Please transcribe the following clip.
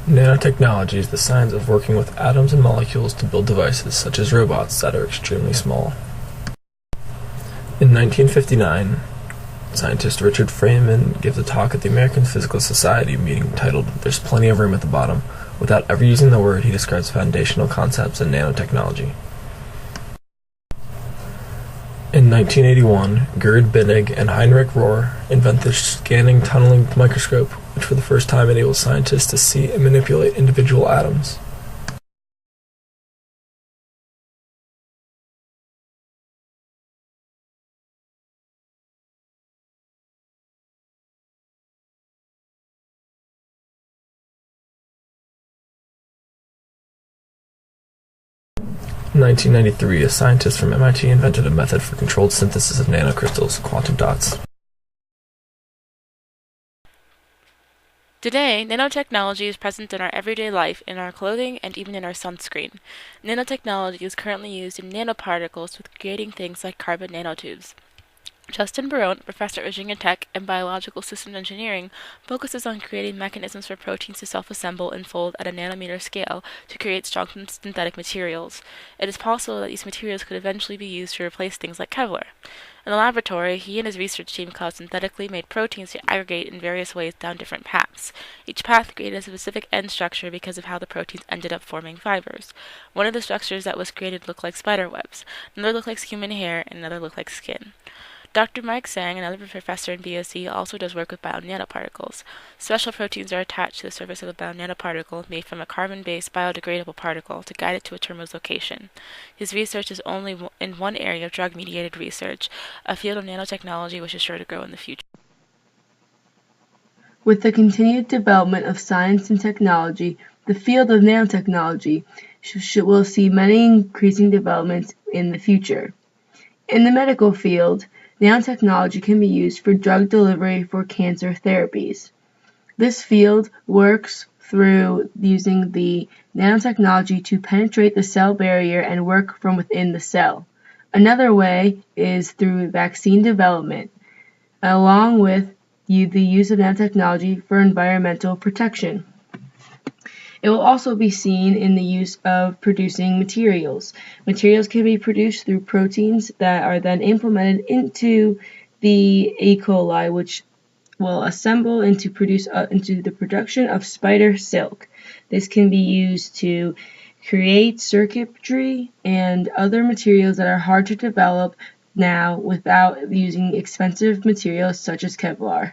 Nanotechnology is the science of working with atoms and molecules to build devices such as robots that are extremely small. In 1959, scientist Richard Feynman gives a talk at the American Physical Society meeting titled "There's Plenty of Room at the Bottom." Without ever using the word, he describes foundational concepts in nanotechnology. In 1981, Gerd Binnig and Heinrich Rohr invent the scanning tunneling microscope, which for the first time enables scientists to see and manipulate individual atoms. In 1993, a scientist from MIT invented a method for controlled synthesis of nanocrystals, quantum dots. Today, nanotechnology is present in our everyday life, in our clothing, and even in our sunscreen. Nanotechnology is currently used in nanoparticles with creating things like carbon nanotubes. Justin Barone, professor of Virginia Tech and biological systems engineering, focuses on creating mechanisms for proteins to self-assemble and fold at a nanometer scale to create strong synthetic materials. It is possible that these materials could eventually be used to replace things like Kevlar. In the laboratory, he and his research team caused synthetically made proteins to aggregate in various ways down different paths. Each path created a specific end structure because of how the proteins ended up forming fibers. One of the structures that was created looked like spider webs, another looked like human hair, and another looked like skin. Dr. Mike Sang, another professor in BSc, also does work with bio-nanoparticles. Special proteins are attached to the surface of a bio-nanoparticle made from a carbon-based biodegradable particle to guide it to a terminal's location. His research is only in one area of drug-mediated research, a field of nanotechnology which is sure to grow in the future. With the continued development of science and technology, the field of nanotechnology will see many increasing developments in the future. In the medical field, nanotechnology can be used for drug delivery for cancer therapies. This field works through using the nanotechnology to penetrate the cell barrier and work from within the cell. Another way is through vaccine development, along with the use of nanotechnology for environmental protection. It will also be seen in the use of producing materials. Materials can be produced through proteins that are then implemented into the E. coli, which will assemble into the production of spider silk. This can be used to create circuitry and other materials that are hard to develop now without using expensive materials such as Kevlar.